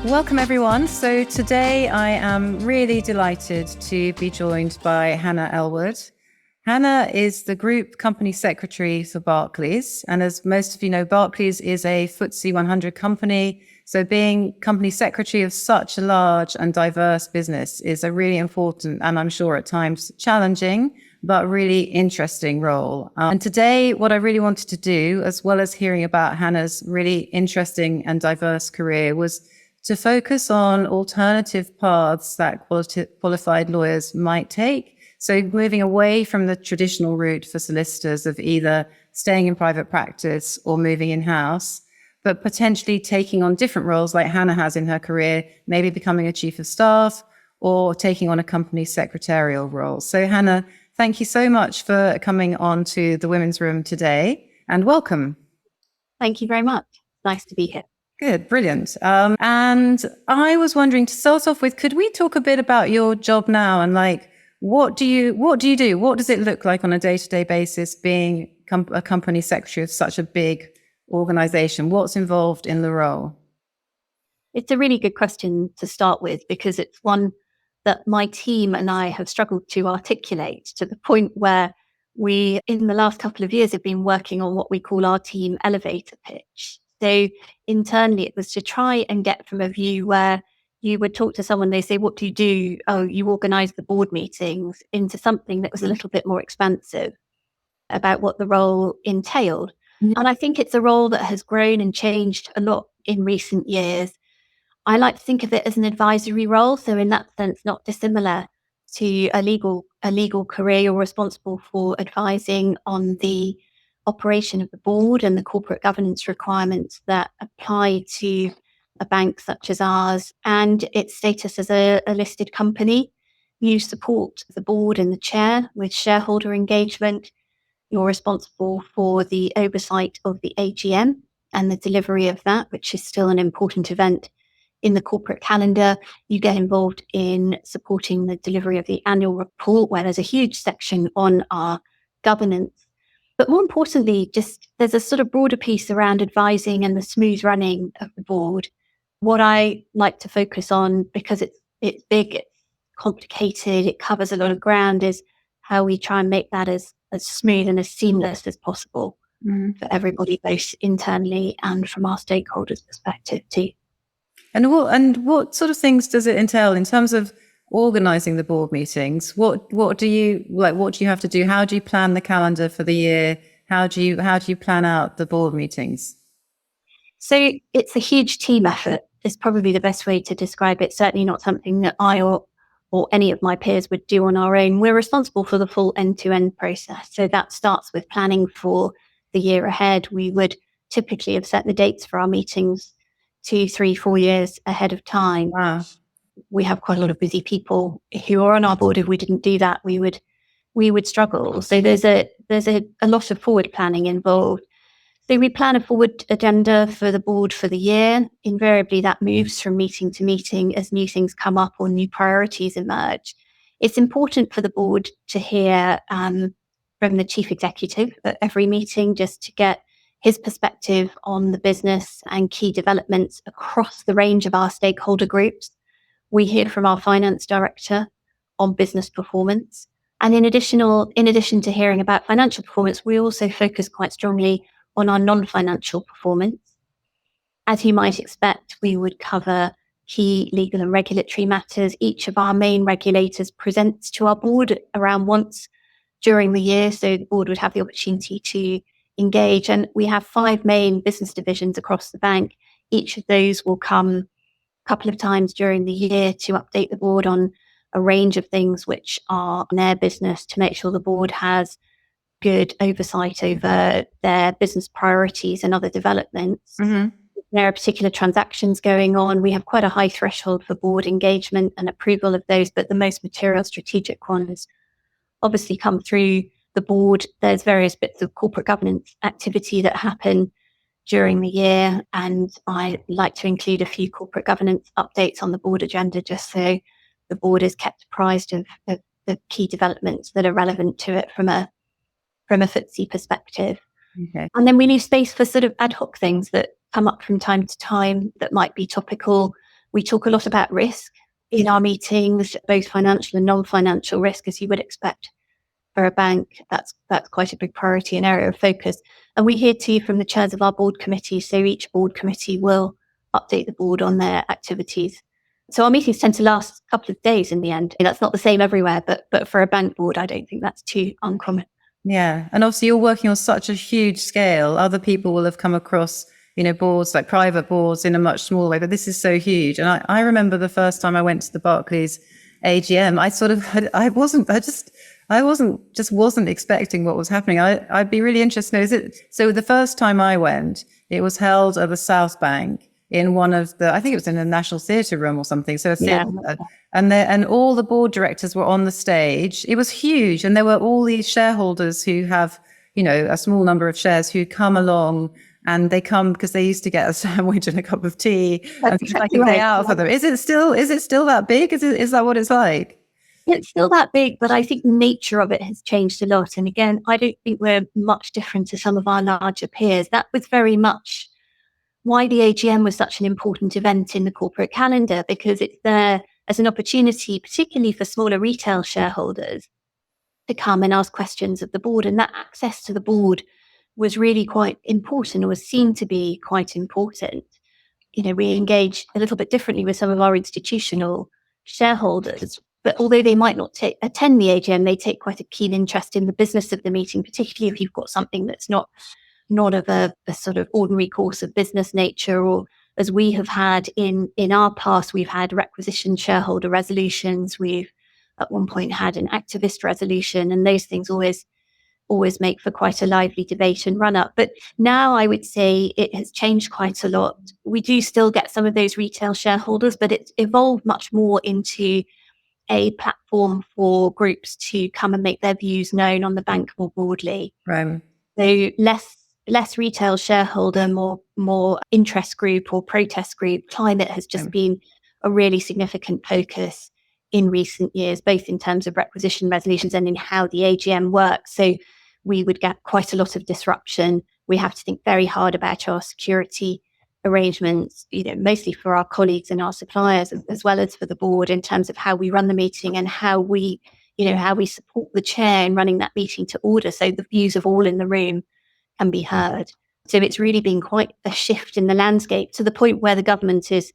Welcome, everyone. So today I am really delighted to be joined by Hannah Ellwood. Hannah is the Group Company Secretary for Barclays. And as most of you know, Barclays is a FTSE 100 company. So being Company Secretary of such a large and diverse business is a really important and I'm sure at times challenging, but really interesting role. And today, what I really wanted to do, as well as hearing about Hannah's really interesting and diverse career, was to focus on alternative paths that qualified lawyers might take. So moving away from the traditional route for solicitors of either staying in private practice or moving in-house, but potentially taking on different roles like Hannah has in her career, maybe becoming a chief of staff or taking on a company secretarial role. So Hannah, thank you so much for coming on to the Women's Room today and welcome. Thank you very much. Nice to be here. Good, brilliant. And I was wondering, to start off with, could we talk a bit about your job now and what do you do? What does it look like on a day-to-day basis being a company secretary of such a big organization? What's involved in the role? It's a really good question to start with because it's one that my team and I have struggled to articulate to the point where we, in the last couple of years, have been working on what we call our team elevator pitch. So internally, it was to try and get from a view where you would talk to someone, they say, what do you do? Oh, you organise the board meetings, into something that was a little bit more expansive about what the role entailed. Mm-hmm. And I think it's a role that has grown and changed a lot in recent years. I like to think of it as an advisory role. So in that sense, not dissimilar to a legal career. You're responsible for advising on the operation of the board and the corporate governance requirements that apply to a bank such as ours and its status as a listed company. You support the board and the chair with shareholder engagement. You're responsible for the oversight of the AGM and the delivery of that, which is still an important event in the corporate calendar. You get involved in supporting the delivery of the annual report, where there's a huge section on our governance. But more importantly, just there's a sort of broader piece around advising and the smooth running of the board. What I like to focus on, because it's big, it's complicated, it covers a lot of ground, is how we try and make that as smooth and as seamless as possible for everybody, both internally and from our stakeholders' perspective too. And what sort of things does it entail in terms of organising the board meetings? What do you have to do? How do you plan the calendar for the year? How do you plan out the board meetings? So it's a huge team effort is probably the best way to describe it. Certainly not something that I or any of my peers would do on our own. We're responsible for the full end-to-end process. So that starts with planning for the year ahead. We would typically have set the dates for our meetings 2, 3, 4 years ahead of time. Wow. We have quite a lot of busy people who are on our board. If we didn't do that, we would struggle. So there's a lot of forward planning involved. So we plan a forward agenda for the board for the year. Invariably, that moves from meeting to meeting as new things come up or new priorities emerge. It's important for the board to hear from the chief executive at every meeting, just to get his perspective on the business and key developments across the range of our stakeholder groups. We hear from our finance director on business performance. And in addition to hearing about financial performance, we also focus quite strongly on our non-financial performance. As you might expect, we would cover key legal and regulatory matters. Each of our main regulators presents to our board around once during the year, so the board would have the opportunity to engage. And we have 5 main business divisions across the bank. Each of those will come a couple of times during the year to update the board on a range of things which are in their business, to make sure the board has good oversight over their business priorities and other developments. Mm-hmm. There are particular transactions going on. We have quite a high threshold for board engagement and approval of those, but the most material strategic ones obviously come through the board. There's various bits of corporate governance activity that happen during the year, and I like to include a few corporate governance updates on the board agenda, just so the board is kept apprised of the key developments that are relevant to it from a FTSE perspective. Okay. And then we leave space for sort of ad hoc things that come up from time to time that might be topical, We talk a lot about risk in our meetings, both financial and non-financial risk, as you would expect for a bank. That's quite a big priority and area of focus. And we hear too from the chairs of our board committees. So each board committee will update the board on their activities. So our meetings tend to last a couple of days in the end. That's not the same everywhere, but for a bank board, I don't think that's too uncommon. Yeah. And obviously you're working on such a huge scale. Other people will have come across, boards, like private boards, in a much smaller way, but this is so huge. And I remember the first time I went to the Barclays AGM, I wasn't expecting what was happening. I'd be really interested. So the first time I went, it was held at the South Bank in one of I think it was in a National Theatre room or something. So and all the board directors were on the stage. It was huge. And there were all these shareholders who have, a small number of shares who come along, and they come because they used to get a sandwich and a cup of tea. That's exactly right. Out for them. Is it still that big? Is that what it's like? It's still that big, but I think the nature of it has changed a lot. And again, I don't think we're much different to some of our larger peers. That was very much why the AGM was such an important event in the corporate calendar, because it's there as an opportunity, particularly for smaller retail shareholders, to come and ask questions of the board. And that access to the board was really quite important, or was seen to be quite important. We engage a little bit differently with some of our institutional shareholders, but although they might not attend the AGM, they take quite a keen interest in the business of the meeting, particularly if you've got something that's not of a sort of ordinary course of business nature, or as we have had in our past, we've had requisition shareholder resolutions. We've at one point had an activist resolution, and those things always make for quite a lively debate and run up. But now I would say it has changed quite a lot. We do still get some of those retail shareholders, but it's evolved much more into a platform for groups to come and make their views known on the bank more broadly. Right. So less retail shareholder, more interest group or protest group. Climate has just been a really significant focus in recent years, both in terms of requisition resolutions and in how the AGM works. So we would get quite a lot of disruption. We have to think very hard about our security arrangements, mostly for our colleagues and our suppliers, as well as for the board, in terms of how we run the meeting and how we support the chair in running that meeting to order, so the views of all in the room can be heard. So it's really been quite a shift in the landscape, to the point where the government is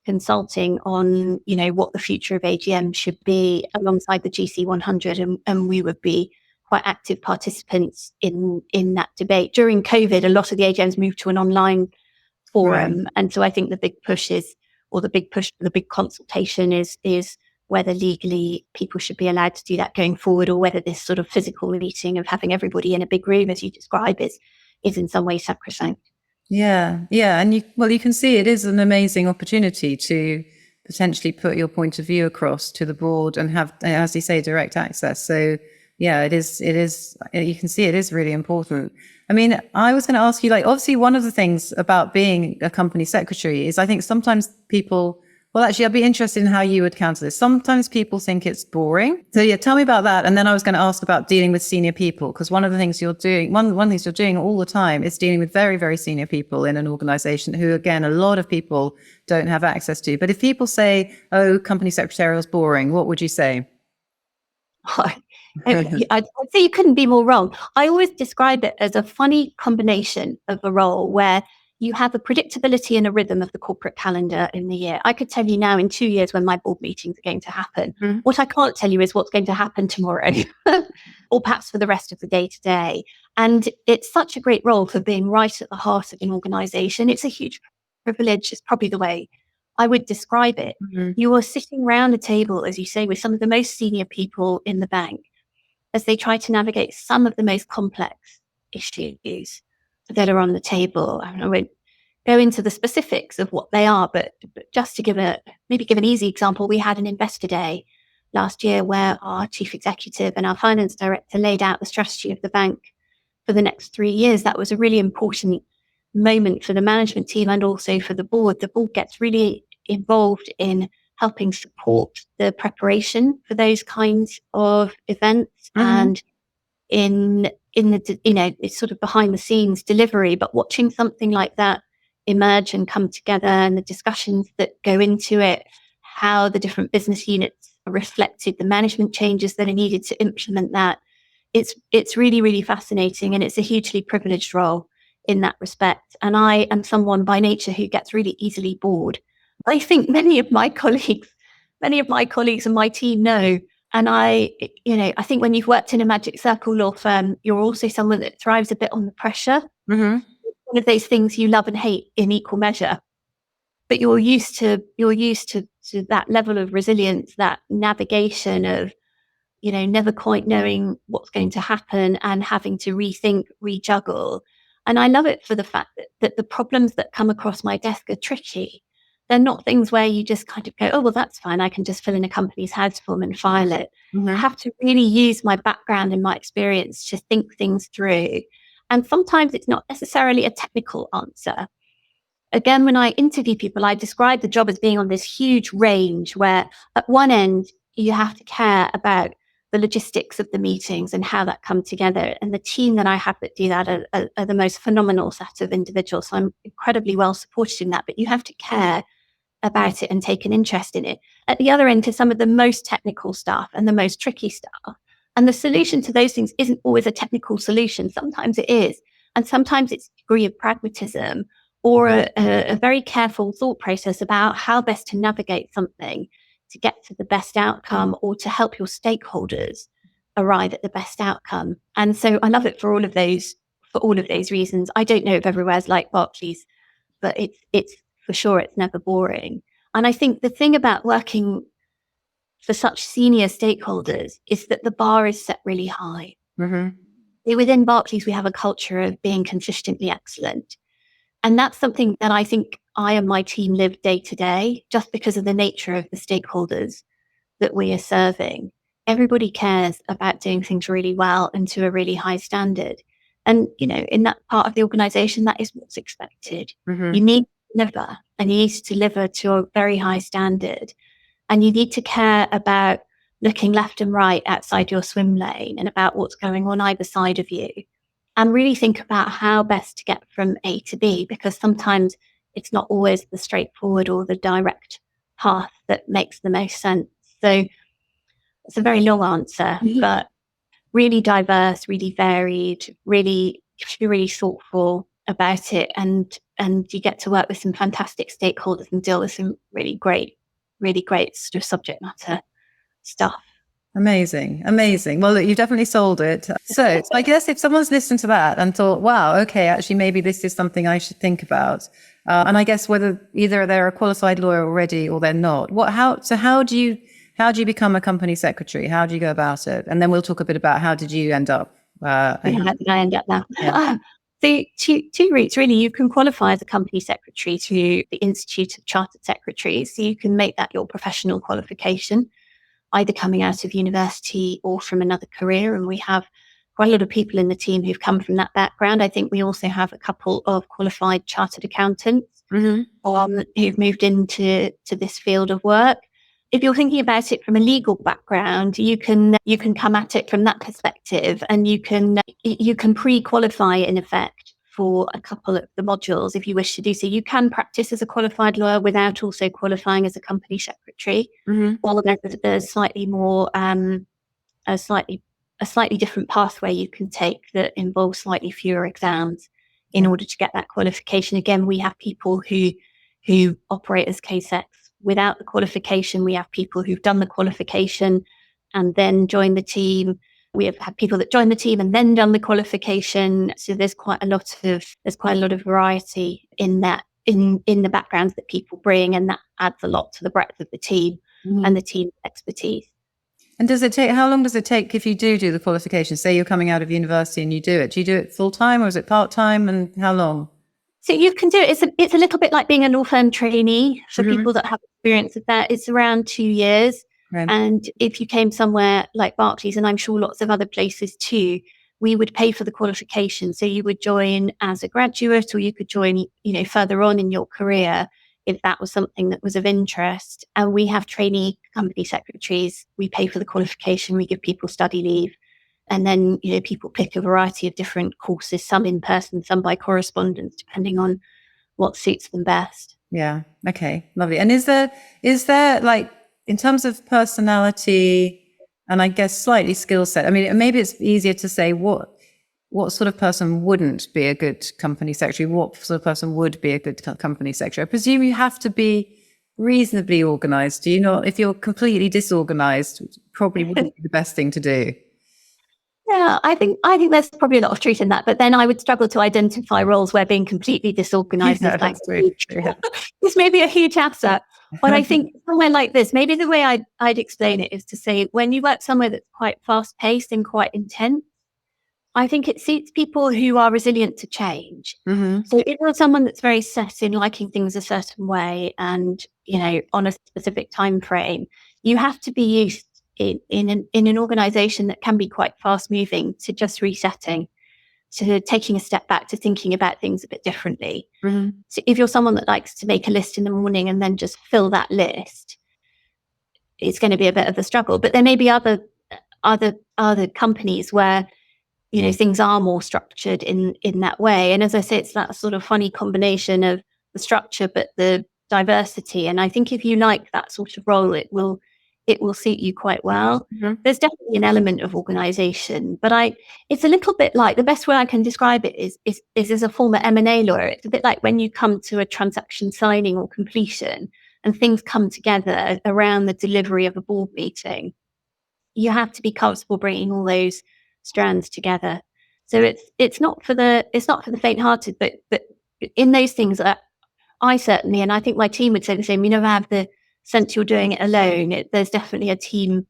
consulting on, what the future of AGM should be alongside the GC 100, and we would be quite active participants in that debate. During COVID, a lot of the AGMs moved to an online forum. Right. And so I think the big consultation is whether legally people should be allowed to do that going forward, or whether this sort of physical meeting of having everybody in a big room, as you describe, is in some way sacrosanct. Yeah. And you can see it is an amazing opportunity to potentially put your point of view across to the board and have, as you say, direct access. So yeah, it is, you can see it is really important. I mean, I was going to ask you, obviously one of the things about being a company secretary is, I think sometimes people, well, actually, I'd be interested in how you would counter this. Sometimes people think it's boring. So yeah, tell me about that. And then I was going to ask about dealing with senior people, because one of the things you're doing, one of the things you're doing all the time is dealing with very, very senior people in an organization who, again, a lot of people don't have access to. But if people say, oh, company secretarial is boring, what would you say? I'd say you couldn't be more wrong. I always describe it as a funny combination of a role where you have a predictability and a rhythm of the corporate calendar in the year. I could tell you now in 2 years when my board meetings are going to happen. Mm-hmm. What I can't tell you is what's going to happen tomorrow or perhaps for the rest of the day today. And it's such a great role for being right at the heart of an organization. It's a huge privilege. It's probably the way I would describe it. Mm-hmm. You are sitting around a table, as you say, with some of the most senior people in the bank as they try to navigate some of the most complex issues that are on the table. I won't go into the specifics of what they are, but just to give an easy example, we had an investor day last year where our chief executive and our finance director laid out the strategy of the bank for the next 3 years. That was a really important moment for the management team and also for the board. The board gets really involved in helping support the preparation for those kinds of events. Mm-hmm. And in the, it's sort of behind the scenes delivery, but watching something like that emerge and come together, and the discussions that go into it, how the different business units are reflected, the management changes that are needed to implement that. It's really, really fascinating, and it's a hugely privileged role in that respect. And I am someone by nature who gets really easily bored. I think many of my colleagues and my team know. And I think when you've worked in a Magic Circle law firm, you're also someone that thrives a bit on the pressure. Mm-hmm. One of those things you love and hate in equal measure. But you're used to that level of resilience, that navigation of, never quite knowing what's going to happen and having to rethink, rejuggle. And I love it for the fact that the problems that come across my desk are tricky. They're not things where you just kind of go, oh, well, that's fine. I can just fill in a company's house form and file it. Mm-hmm. I have to really use my background and my experience to think things through. And sometimes it's not necessarily a technical answer. Again, when I interview people, I describe the job as being on this huge range where at one end, you have to care about the logistics of the meetings and how that come together. And the team that I have that do that are the most phenomenal set of individuals. So I'm incredibly well supported in that, but you have to care about it and take an interest in it. At the other end, to some of the most technical stuff and the most tricky stuff. And the solution to those things isn't always a technical solution. Sometimes it is. And sometimes it's a degree of pragmatism or a very careful thought process about how best to navigate something to get to the best outcome or to help your stakeholders arrive at the best outcome. And so I love it for all of those reasons. I don't know if everywhere's like Barclays, but it's for sure it's never boring. And I think the thing about working for such senior stakeholders is that the bar is set really high. Mm-hmm. Within Barclays, we have a culture of being consistently excellent. And that's something that I think I and my team live day to day, just because of the nature of the stakeholders that we are serving. Everybody cares about doing things really well and to a really high standard. And, in that part of the organization, that is what's expected. Mm-hmm. You need to deliver, and you need to deliver to a very high standard. And you need to care about looking left and right outside your swim lane and about what's going on either side of you. And really think about how best to get from A to B, because sometimes it's not always the straightforward or the direct path that makes the most sense. So it's a very long answer, but really diverse, really varied, really thoughtful about it. And you get to work with some fantastic stakeholders and deal with some really great sort of subject matter stuff. Amazing. Well, look, you've definitely sold it. So I guess if someone's listened to that and thought, wow, okay, actually, maybe this is something I should think about. And I guess whether either they're a qualified lawyer already or they're not, how do you become a company secretary? How do you go about it? And then we'll talk a bit about how did you end up? How did I end up now? Yeah. So two routes, really. You can qualify as a company secretary through the Institute of Chartered Secretaries. So you can make that your professional qualification, either coming out of university or from another career. And we have quite a lot of people in the team who've come from that background. I think we also have a couple of qualified chartered accountants who've moved into this field of work. If you're thinking about it from a legal background, you can come at it from that perspective, and you can pre-qualify in effect for a couple of the modules if you wish to do so. You can practice as a qualified lawyer without also qualifying as a company secretary. Or there's slightly more a slightly different pathway you can take that involves slightly fewer exams in order to get that qualification. Again, we have people who operate as CASEX without the qualification. We have people who've done the qualification and then joined the team. We have had people that joined the team and then done the qualification. So there's quite a lot of variety in that, in the backgrounds that people bring, and that adds a lot to the breadth of the team and the team's expertise. And how long does it take if you do the qualification? Say you're coming out of university and you do it. Do you do it full time or is it part time, and how long? So you can do it. It's a little bit like being a law firm trainee for people that have experience of that. It's around 2 years. Right. And if you came somewhere like Barclays, and I'm sure lots of other places too, we would pay for the qualification. So you would join as a graduate, or you could join, further on in your career if that was something that was of interest. And we have trainee company secretaries. We pay for the qualification. We give people study leave. And then, people pick a variety of different courses, some in person, some by correspondence, depending on what suits them best. Yeah. Okay. Lovely. And is there like, in terms of personality and I guess slightly skill set, I mean, maybe it's easier to say what sort of person wouldn't be a good company secretary? What sort of person would be a good company secretary? I presume you have to be reasonably organized. Do you not? If you're completely disorganized, probably wouldn't be the best thing to do. Yeah, I think there's probably a lot of truth in that, but then I would struggle to identify roles where being completely disorganized is like this may be a huge asset. But I think somewhere like this, maybe the way I'd explain it is to say when you work somewhere that's quite fast paced and quite intense, I think it suits people who are resilient to change. Mm-hmm. So if you're someone that's very set in liking things a certain way and, on a specific time frame, you have to be used in an organization that can be quite fast moving to just resetting, to taking a step back, to thinking about things a bit differently. Mm-hmm. So if you're someone that likes to make a list in the morning and then just fill that list, it's going to be a bit of a struggle. But there may be other companies where things are more structured in that way. And as I say, it's that sort of funny combination of the structure but the diversity. And I think if you like that sort of role, it will suit you quite well. Mm-hmm. There's definitely an element of organization, but it's a little bit like, the best way I can describe it is as a former M&A lawyer, it's a bit like when you come to a transaction signing or completion and things come together around the delivery of a board meeting. You have to be comfortable bringing all those strands together. So it's not for the faint-hearted, but in those things that I certainly, and I think my team would say the same, you never have the sense you're doing it alone. There's definitely a team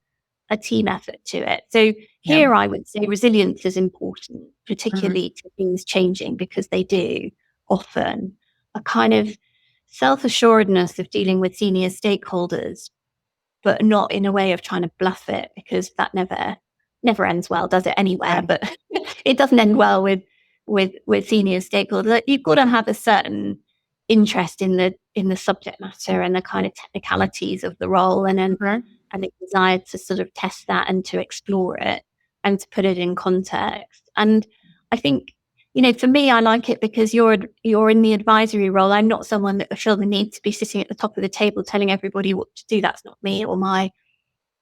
effort to it. So here I would say resilience is important, particularly to things changing, because they do often. A kind of self-assuredness of dealing with senior stakeholders, but not in a way of trying to bluff it, because that never ends well, does it, anywhere? But it doesn't end well with senior stakeholders. You've got to have a certain interest in the subject matter and the kind of technicalities of the role, and a desire to sort of test that and to explore it and to put it in context. And I think, for me, I like it because you're in the advisory role. I'm not someone that I feel the need to be sitting at the top of the table telling everybody what to do. That's not me or my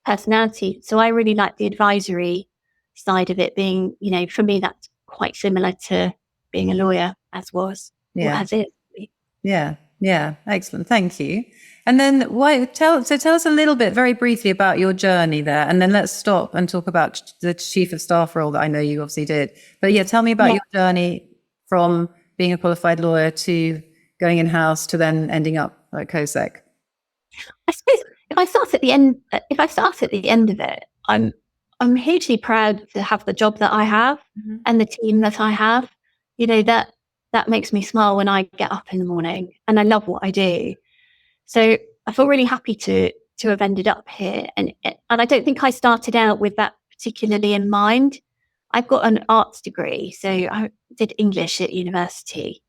personality. So I really like the advisory side of it being, for me, that's quite similar to being a lawyer, as it. Yeah. Excellent. Thank you. And then tell us a little bit very briefly about your journey there, and then let's stop and talk about the chief of staff role that I know you obviously did. But tell me about your journey from being a qualified lawyer to going in-house to then ending up at CoSec. I suppose if I start at the end of it, I'm hugely proud to have the job that I have and the team that I have. That makes me smile when I get up in the morning, and I love what I do. So I feel really happy to have ended up here. And I don't think I started out with that particularly in mind. I've got an arts degree, so I did English at university.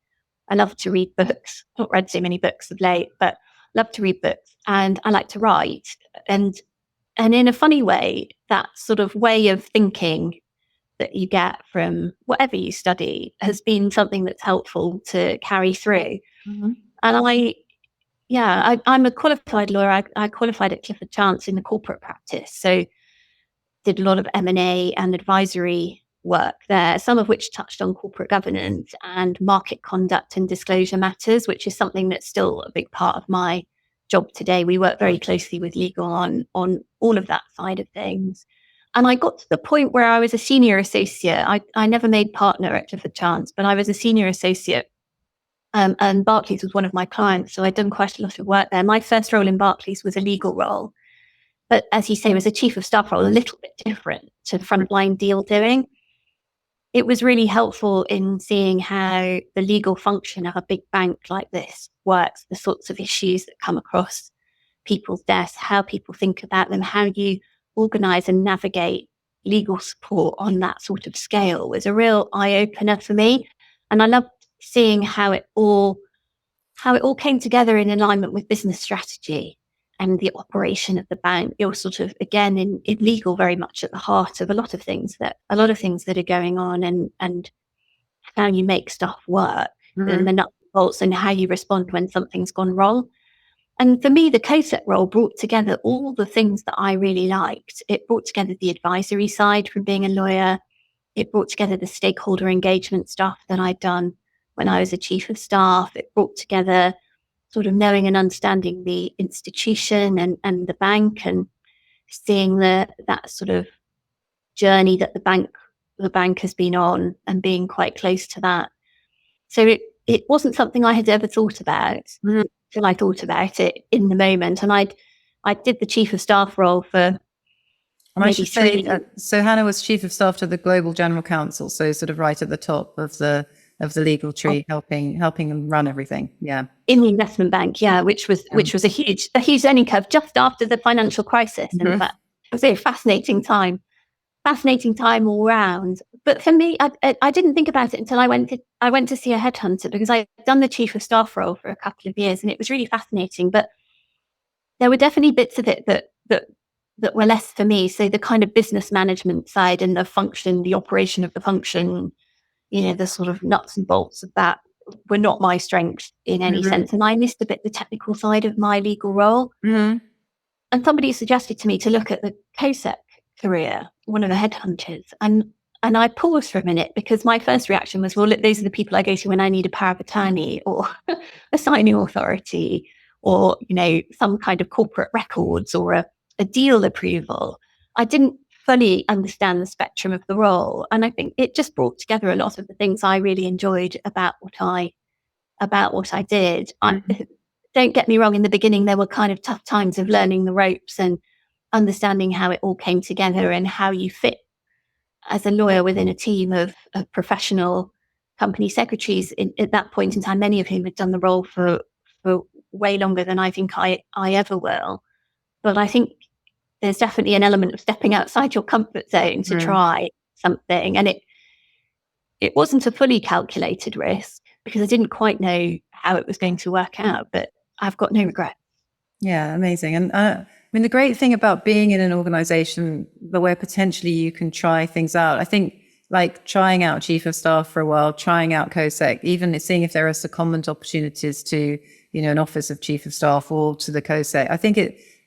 I love to read books. Not read so many books of late, but love to read books, and I like to write. And in a funny way, that sort of way of thinking that you get from whatever you study has been something that's helpful to carry through. And I'm a qualified lawyer. I qualified at Clifford Chance in the corporate practice. So did a lot of M&A and advisory work there, some of which touched on corporate governance and market conduct and disclosure matters, which is something that's still a big part of my job today. We work very closely with legal on all of that side of things. And I got to the point where I was a senior associate. I never made partner at Clifford Chance, but I was a senior associate. And Barclays was one of my clients, so I'd done quite a lot of work there. My first role in Barclays was a legal role. But as you say, was a chief of staff role, a little bit different to frontline deal doing. It was really helpful in seeing how the legal function of a big bank like this works, the sorts of issues that come across people's desks, how people think about them, how you organise and navigate legal support on that sort of scale was a real eye-opener for me. And I loved seeing how it all came together in alignment with business strategy and the operation of the bank. You're sort of, again, in legal, very much at the heart of a lot of things that are going on, and how you make stuff work and the nuts bolts and how you respond when something's gone wrong. And for me, the COSEC role brought together all the things that I really liked. It brought together the advisory side from being a lawyer. It brought together the stakeholder engagement stuff that I'd done when I was a chief of staff. It brought together sort of knowing and understanding the institution and the bank, and seeing that sort of journey that the bank has been on, and being quite close to that. So it wasn't something I had ever thought about till I thought about it in the moment. And I did the chief of staff role for And I should say, so Hannah was chief of staff to the Global General Counsel, so sort of right at the top of the legal tree, helping them run everything. Yeah, in the investment bank, which was a huge learning curve just after the financial crisis. In fact, it was a fascinating time all round. But for me, I didn't think about it until I went to see a headhunter, because I'd done the chief of staff role for a couple of years, and it was really fascinating. But there were definitely bits of it that were less for me. So the kind of business management side and the operation of the function, the sort of nuts and bolts of that were not my strength in any sense. And I missed a bit the technical side of my legal role. And somebody suggested to me to look at the COSEC career, one of the headhunters. And I paused for a minute, because my first reaction was, well, look, those are the people I go to when I need a power of attorney or a signing authority, or, some kind of corporate records or a deal approval. I didn't fully understand the spectrum of the role. And I think it just brought together a lot of the things I really enjoyed about what I did. Don't get me wrong, in the beginning, there were kind of tough times of learning the ropes and understanding how it all came together and how you fit as a lawyer within a team of professional company secretaries. At that point in time, many of whom had done the role for way longer than I think I ever will. But I think there's definitely an element of stepping outside your comfort zone to try something. And it wasn't a fully calculated risk, because I didn't quite know how it was going to work out, but I've got no regret. Yeah, amazing. And I mean, the great thing about being in an organization where potentially you can try things out, I think, like trying out chief of staff for a while, trying out COSEC, even seeing if there are secondment opportunities to, an office of chief of staff or to the COSEC. I think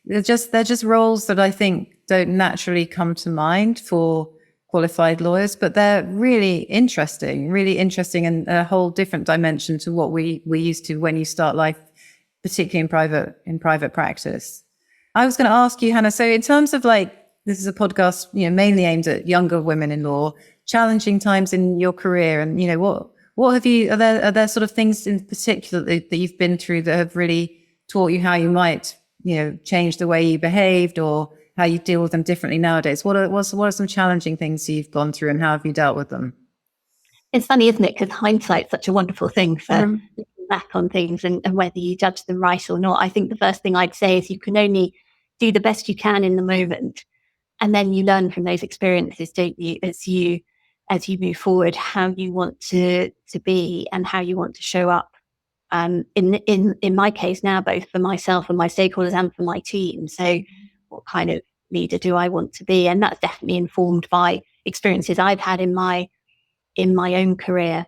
they're just roles that I think don't naturally come to mind for qualified lawyers, but they're really interesting and a whole different dimension to what we used to when you start life, particularly in private practice. I was going to ask you, Hannah, so in terms of this is a podcast, mainly aimed at younger women in law, challenging times in your career, and, what have you, are there sort of things in particular that you've been through that have really taught you how you might, change the way you behaved or how you deal with them differently nowadays? What are some challenging things you've gone through, and how have you dealt with them? It's funny, isn't it? Because hindsight's such a wonderful thing for looking back on things and whether you judge them right or not. I think the first thing I'd say is you can only do the best you can in the moment. And then you learn from those experiences, don't you, as you move forward, how you want to be and how you want to show up. In my case now, both for myself and my stakeholders and for my team. So what kind of leader do I want to be? And that's definitely informed by experiences I've had in my own career.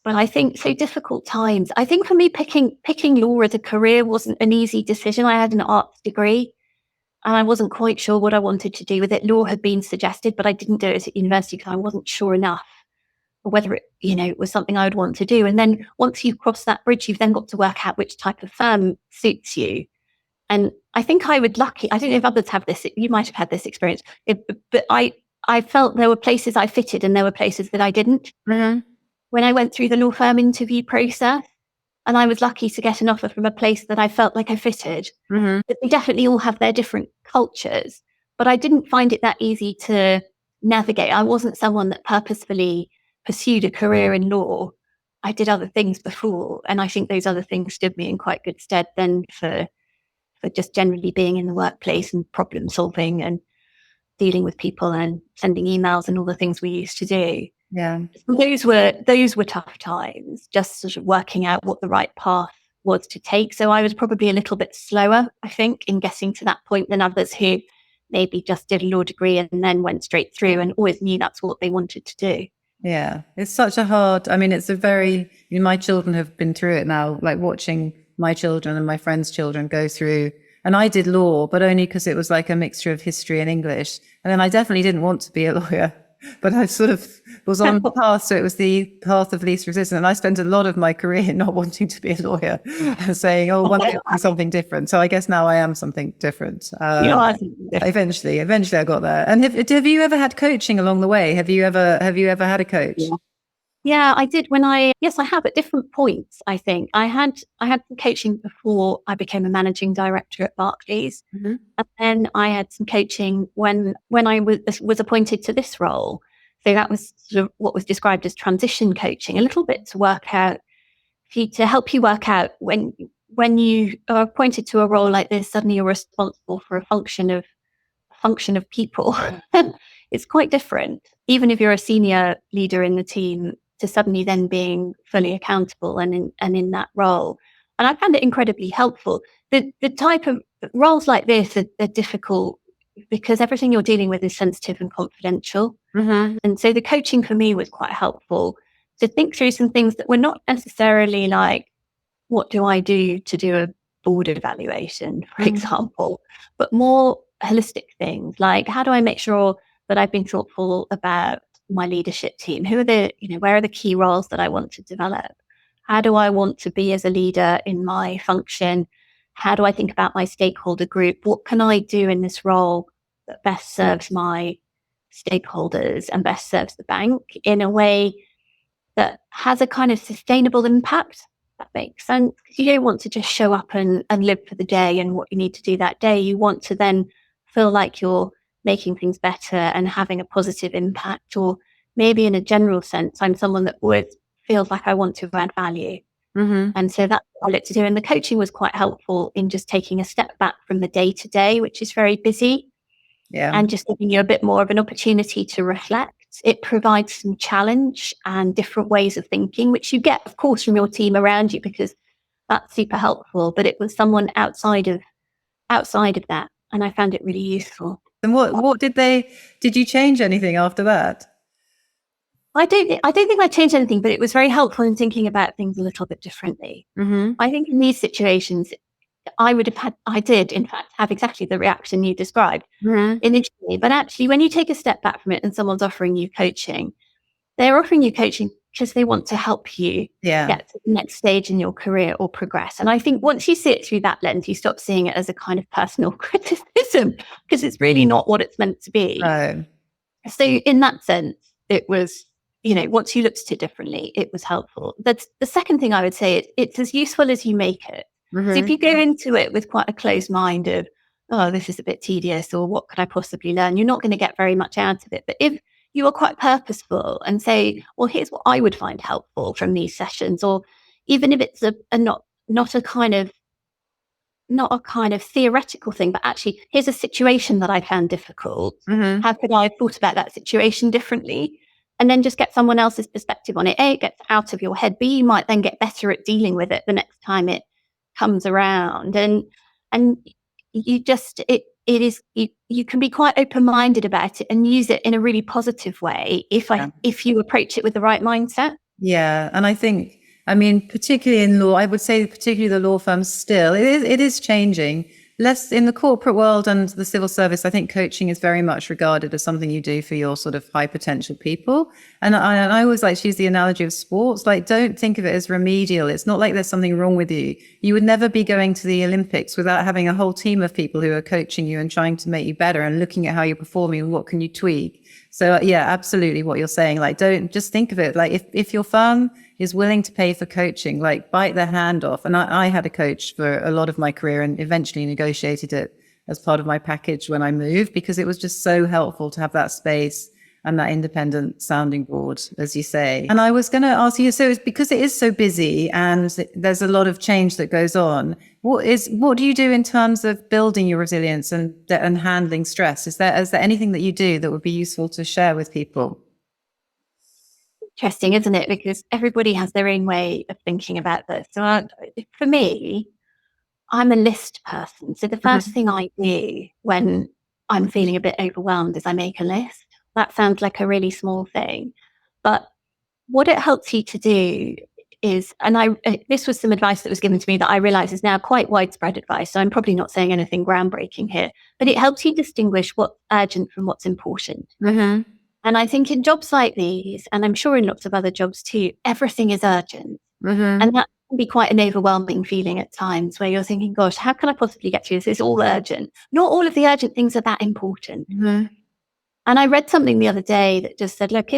But I think so difficult times. I think for me, picking law as a career wasn't an easy decision. I had an arts degree and I wasn't quite sure what I wanted to do with it. Law had been suggested, but I didn't do it at university because I wasn't sure enough whether it was something I would want to do. And then once you've crossed that bridge, you've then got to work out which type of firm suits you. And I think I don't know if others have this, you might have had this experience, but I felt there were places I fitted and there were places that I didn't. When I went through the law firm interview process, and I was lucky to get an offer from a place that I felt like I fitted. But they definitely all have their different cultures, but I didn't find it that easy to navigate. I wasn't someone that purposefully pursued a career in law. I did other things before, and I think those other things stood me in quite good stead then for just generally being in the workplace and problem solving and dealing with people and sending emails and all the things we used to do. Yeah. Those were tough times, just sort of working out what the right path was to take. So I was probably a little bit slower, I think, in getting to that point than others who maybe just did a law degree and then went straight through and always knew that's what they wanted to do. Yeah, it's such a hard, I mean, it's a very, my children have been through it now, like watching my children and my friends' children go through. And I did law, but only because it was like a mixture of history and English. And then I definitely didn't want to be a lawyer, but I sort of was on the path. So it was the path of least resistance. And I spent a lot of my career not wanting to be a lawyer and saying, oh, one day I'll be something different. So I guess now I am something different. I think Eventually I got there. And have you ever had coaching along the way? Have you ever had a coach? Yeah, I did yes, I have at different points, I think. I had some coaching before I became a managing director at Barclays. Mm-hmm. And then I had some coaching when I was appointed to this role. So that was sort of what was described as transition coaching, a little bit to help you work out when you are appointed to a role like this, suddenly you're responsible for a function of people. It's quite different, even if you're a senior leader in the team, to suddenly then being fully accountable and in that role. And I found it incredibly helpful. The type of roles like this are difficult because everything you're dealing with is sensitive and confidential. Mm-hmm. And so the coaching for me was quite helpful to think through some things that were not necessarily like, what do I do to do a board evaluation, for example, but more holistic things like, how do I make sure that I've been thoughtful about my leadership team? Where are the key roles that I want to develop? How do I want to be as a leader in my function? How do I think about my stakeholder group? What can I do in this role that best serves my stakeholders and best serves the bank in a way that has a kind of sustainable impact? That makes sense. Because you don't want to just show up and live for the day and what you need to do that day. You want to then feel like you're making things better and having a positive impact, or maybe in a general sense, I'm someone that feels like I want to add value. Mm-hmm. And so that's what I like to do. And the coaching was quite helpful in just taking a step back from the day to day, which is very busy, and just giving you a bit more of an opportunity to reflect. It provides some challenge and different ways of thinking, which you get, of course, from your team around you, because that's super helpful. But it was someone outside of that, and I found it really useful. And what did you change anything after that? I don't think I changed anything, but it was very helpful in thinking about things a little bit differently. Mm-hmm. I think in these situations, I did, in fact, have exactly the reaction you described initially. But actually, when you take a step back from it and someone's offering you coaching, they're offering you coaching because they want to help you get to the next stage in your career or progress. And I think once you see it through that lens, you stop seeing it as a kind of personal criticism, because it's really not what it's meant to be. So in that sense, it was, once you looked at it differently, it was helpful. That's the second thing I would say. It's as useful as you make it. So if you go into it with quite a closed mind of, oh, this is a bit tedious, or what could I possibly learn? You're not going to get very much out of it. But if you are quite purposeful and say, well, here's what I would find helpful from these sessions, or even if it's not a kind of theoretical thing, but actually, here's a situation that I found difficult. How could I have thought about that situation differently? And then just get someone else's perspective on it. A, it gets out of your head. B, you might then get better at dealing with it the next time it comes around. And you just, you can be quite open-minded about it and use it in a really positive way if you approach it with the right mindset. Yeah. And I think, particularly in law, I would say particularly the law firms still, it is changing. Less in the corporate world and the civil service, I think coaching is very much regarded as something you do for your sort of high potential people. And I always like to use the analogy of sports. Like, don't think of it as remedial. It's not like there's something wrong with you. You would never be going to the Olympics without having a whole team of people who are coaching you and trying to make you better and looking at how you're performing and what can you tweak. So yeah, absolutely what you're saying. Like, don't just think of it. Like if your firm is willing to pay for coaching, like bite their hand off. And I had a coach for a lot of my career and eventually negotiated it as part of my package when I moved, because it was just so helpful to have that space and that independent sounding board, as you say. And I was going to ask you, so it's because it is so busy and there's a lot of change that goes on. What do you do in terms of building your resilience and handling stress? Is there anything that you do that would be useful to share with people? Interesting, isn't it? Because everybody has their own way of thinking about this. So for me, I'm a list person. So the first thing I do when I'm feeling a bit overwhelmed is I make a list. That sounds like a really small thing, but what it helps you to do is, and this was some advice that was given to me that I realize is now quite widespread advice. So I'm probably not saying anything groundbreaking here, but it helps you distinguish what's urgent from what's important. Mm-hmm. And I think in jobs like these, and I'm sure in lots of other jobs too, everything is urgent. Mm-hmm. And that can be quite an overwhelming feeling at times where you're thinking, gosh, how can I possibly get through this? It's all urgent. Not all of the urgent things are that important. Mm-hmm. And I read something the other day that just said, look,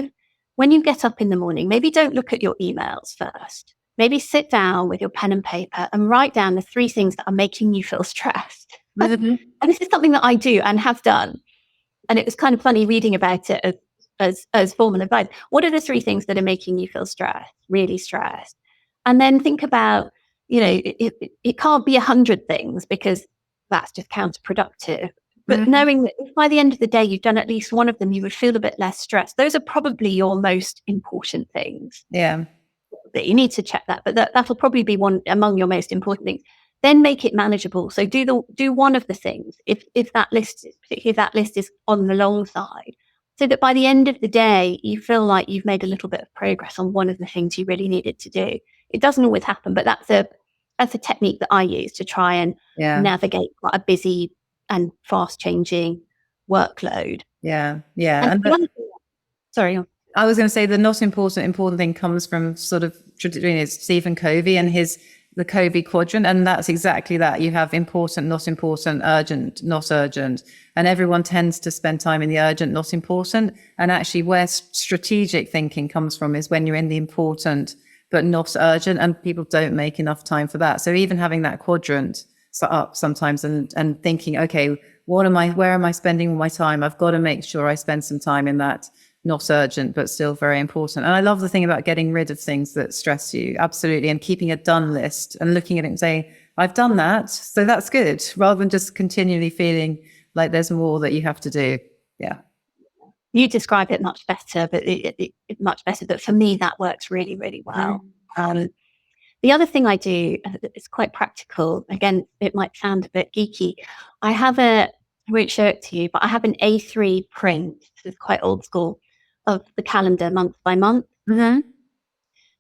when you get up in the morning, maybe don't look at your emails first. Maybe sit down with your pen and paper and write down the 3 things that are making you feel stressed. Mm-hmm. And this is something that I do and have done. And it was kind of funny reading about it as formal advice. What are the 3 things that are making you feel stressed, really stressed? And then think about, it can't be 100 things because that's just counterproductive. But knowing that if by the end of the day you've done at least one of them, you would feel a bit less stressed. Those are probably your most important things. Yeah. That you need to check that, but that'll probably be one among your most important things. Then make it manageable. So do one of the things if that list, particularly if that list is on the long side, so that by the end of the day you feel like you've made a little bit of progress on one of the things you really needed to do. It doesn't always happen, but that's a technique that I use to try and navigate quite a busy and fast changing workload. Yeah. Sorry. I was going to say the not important thing comes from sort of Stephen Covey and the Covey quadrant. And that's exactly that. You have important, not important, urgent, not urgent. And everyone tends to spend time in the urgent, not important. And actually where strategic thinking comes from is when you're in the important, but not urgent. And people don't make enough time for that. So even having that quadrant set up sometimes and thinking, okay, where am I spending all my time? I've got to make sure I spend some time in that not urgent, but still very important. And I love the thing about getting rid of things that stress you. Absolutely. And keeping a done list and looking at it and saying, I've done that. So that's good. Rather than just continually feeling like there's more that you have to do. Yeah. You describe it much better, but much better. But for me, that works really, really well. The other thing I do is quite practical. Again, it might sound a bit geeky. I won't show it to you, but I have an A3 print. It's quite old school, of the calendar month by month. Mm-hmm.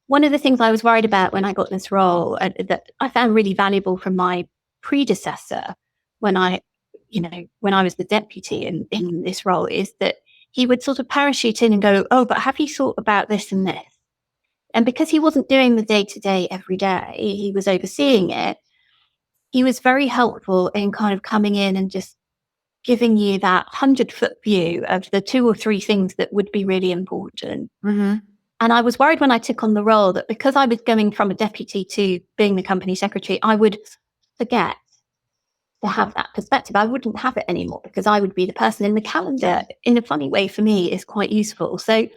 One of the things I was worried about when I got this role that I found really valuable from my predecessor when I was the deputy in this role is that he would sort of parachute in and go, oh, but have you thought about this and this? And because he wasn't doing the day-to-day every day, he was overseeing it. He was very helpful in kind of coming in and just giving you that 100-foot view of the 2 or 3 things that would be really important. Mm-hmm. And I was worried when I took on the role that because I was going from a deputy to being the company secretary, I would forget to have that perspective. I wouldn't have it anymore because I would be the person in the calendar. In a funny way, for me, is quite useful. So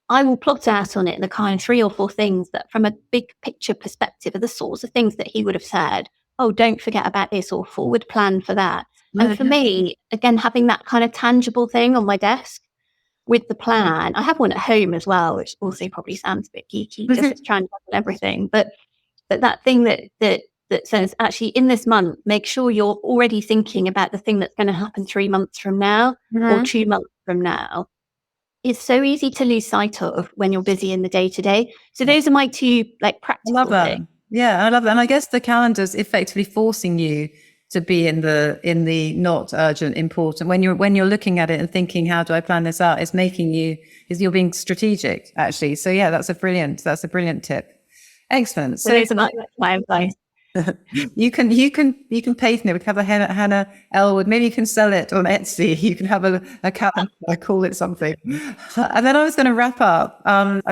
I will plot out on it the kind of 3 or 4 things that from a big picture perspective are the sorts of things that he would have said, oh, don't forget about this or forward plan for that. And for me, again, having that kind of tangible thing on my desk with the plan, I have one at home as well, which also probably sounds a bit geeky, just to try and juggle everything. But that thing that says, actually, in this month, make sure you're already thinking about the thing that's going to happen 3 months from now or 2 months from now. It's so easy to lose sight of when you're busy in the day-to-day. So those are my 2 practical things. Yeah, I love that. And I guess the calendar's effectively forcing you to be in the not urgent, important. When you're looking at it and thinking, how do I plan this out? You're being strategic, actually. So yeah, that's a brilliant tip. Excellent. So those are my advice. You can patent it. We can have a Hannah Ellwood. Maybe you can sell it on Etsy. You can have a calendar. I call it something. And then I was going to wrap up.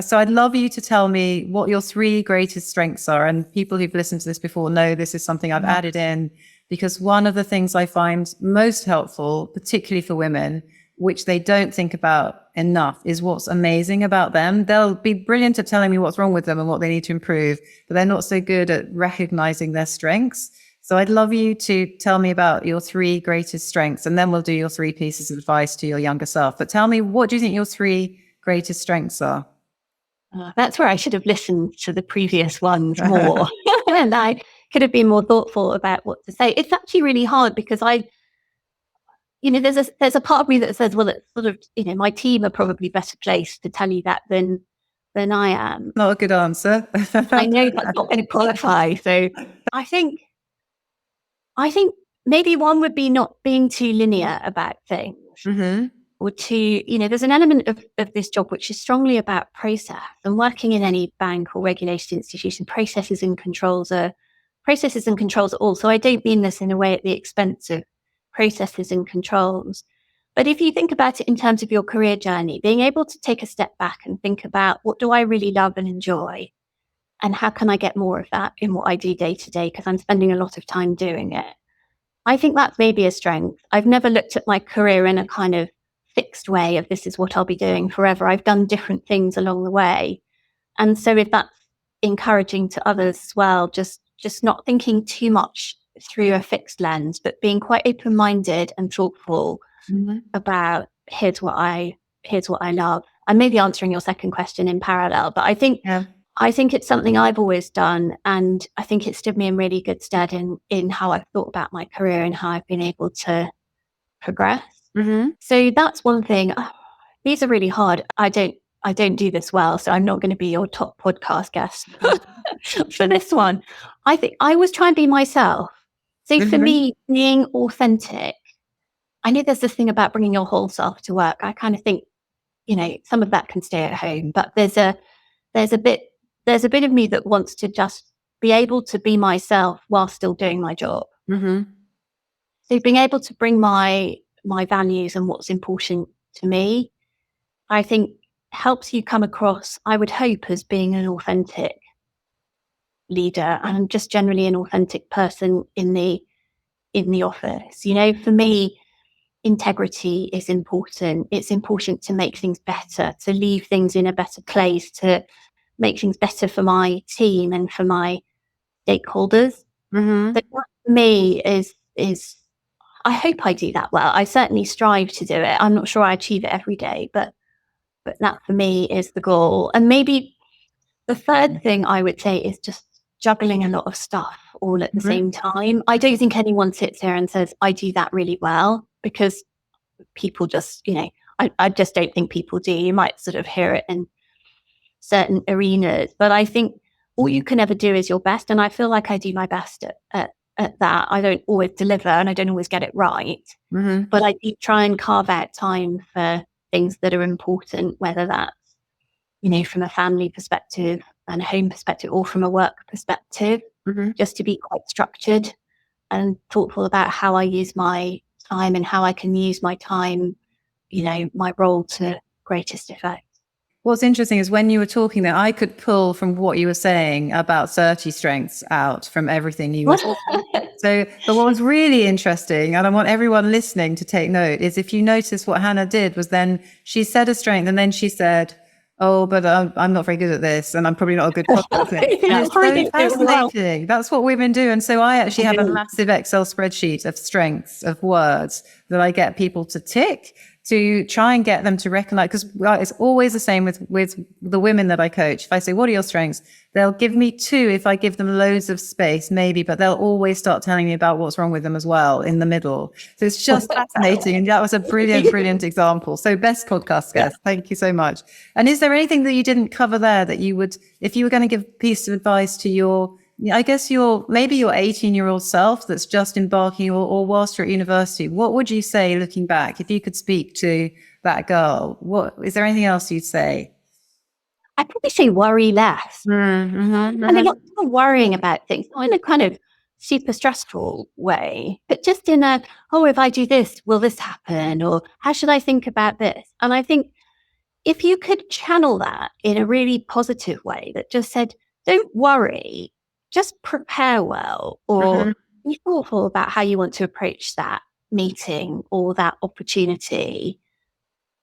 So I'd love you to tell me what your 3 greatest strengths are. And people who've listened to this before know this is something I've added in, because one of the things I find most helpful, particularly for women, which they don't think about enough, is what's amazing about them. They'll be brilliant at telling me what's wrong with them and what they need to improve, but they're not so good at recognizing their strengths. So I'd love you to tell me about your 3 greatest strengths, and then we'll do your 3 pieces of advice to your younger self. But tell me, what do you think your 3 greatest strengths are? That's where I should have listened to the previous ones more. And I could have been more thoughtful about what to say. It's actually really hard because there's a part of me that says, well, it's sort of, my team are probably better placed to tell you that than than I am. Not a good answer. I know that's not going to qualify. So I think maybe one would be not being too linear about things. Mm-hmm. Or there's an element of this job which is strongly about process, and working in any bank or regulated institution, processes and controls are all. So I don't mean this in a way at the expense of processes and controls. But if you think about it in terms of your career journey, being able to take a step back and think about what do I really love and enjoy, and how can I get more of that in what I do day to day, because I'm spending a lot of time doing it. I think that's maybe a strength. I've never looked at my career in a kind of fixed way of this is what I'll be doing forever. I've done different things along the way. And so if that's encouraging to others as well, just not thinking too much through a fixed lens, but being quite open-minded and thoughtful about here's what I love. I may be answering your second question in parallel, but I think it's something I've always done, and I think it stood me in really good stead in how I've thought about my career and how I've been able to progress. Mm-hmm. So that's one thing. These are really hard. I don't do this well, so I'm not going to be your top podcast guest for this one. I think I was trying to be myself. So for me, being authentic, I know there's this thing about bringing your whole self to work. I kind of think, some of that can stay at home, but there's a bit of me that wants to just be able to be myself while still doing my job. Mm-hmm. So being able to bring my values and what's important to me, I think helps you come across, I would hope, as being an authentic leader and just generally an authentic person in the office. For me, integrity is important. It's important to make things better, to leave things in a better place, to make things better for my team and for my stakeholders. Mm-hmm. But that for me is I hope I do that well. I certainly strive to do it. I'm not sure I achieve it every day, but that for me is the goal. And maybe the third thing I would say is just juggling a lot of stuff all at the same time. I don't think anyone sits here and says, I do that really well, because people just, I just don't think people do. You might sort of hear it in certain arenas, but I think all you can ever do is your best. And I feel like I do my best at that. I don't always deliver and I don't always get it right, but I do try and carve out time for things that are important, whether that's, from a family perspective and a home perspective or from a work perspective, just to be quite structured and thoughtful about how I use my time and how I can use my time, my role to greatest effect. What's interesting is when you were talking there, I could pull from what you were saying about 30 strengths out from everything you were saying. But what was really interesting, and I want everyone listening to take note, is if you notice what Hannah did was then she said a strength and then she said, oh, but I'm not very good at this and I'm probably not a good podcast. It's so fascinating. That's what women do. And so I actually have a massive Excel spreadsheet of strengths, of words that I get people to tick to try and get them to recognize, because it's always the same with the women that I coach. If I say, what are your strengths? They'll give me 2 if I give them loads of space, maybe, but they'll always start telling me about what's wrong with them as well in the middle. So it's just fascinating. And that was a brilliant example. So best podcast guest. Thank you so much. And is there anything that you didn't cover there that you would, if you were going to give a piece of advice to your 18-year-old self that's just embarking or whilst you're at university, what would you say looking back if you could speak to that girl? Is there anything else you'd say? I'd probably say worry less. And I'm not worrying about things, not in a kind of super stressful way, but just in a, if I do this, will this happen? Or how should I think about this? And I think if you could channel that in a really positive way that just said, don't worry, just prepare well, or be thoughtful about how you want to approach that meeting or that opportunity.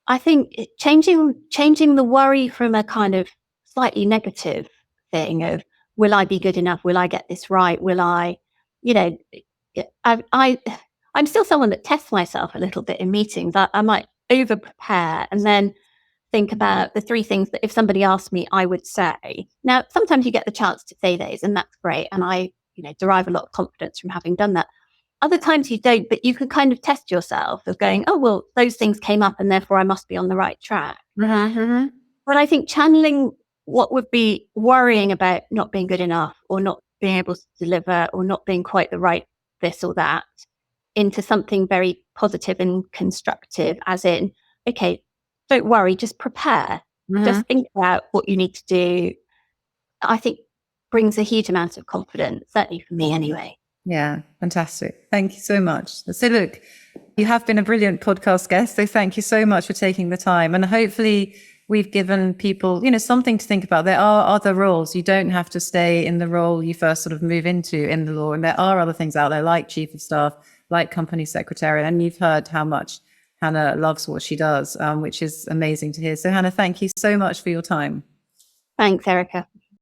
I think changing the worry from a kind of slightly negative thing of, will I be good enough? Will I get this right? Will I, I'm still someone that tests myself a little bit in meetings. I might over prepare and then think about the 3 things that if somebody asked me, I would say. Now, sometimes you get the chance to say those and that's great. And I, derive a lot of confidence from having done that. Other times you don't, but you can kind of test yourself of going, oh, well, those things came up and therefore I must be on the right track. But I think channeling what would be worrying about not being good enough or not being able to deliver or not being quite the right this or that into something very positive and constructive, as in, okay, don't worry, just prepare. Just think about what you need to do. I think brings a huge amount of confidence, certainly for me anyway. Yeah, fantastic. Thank you so much. So look, you have been a brilliant podcast guest. So thank you so much for taking the time. And hopefully we've given people, something to think about. There are other roles. You don't have to stay in the role you first sort of move into in the law. And there are other things out there like chief of staff, like company secretarial. And you've heard how much Hannah loves what she does, which is amazing to hear. So Hannah, thank you so much for your time. Thanks, Erica.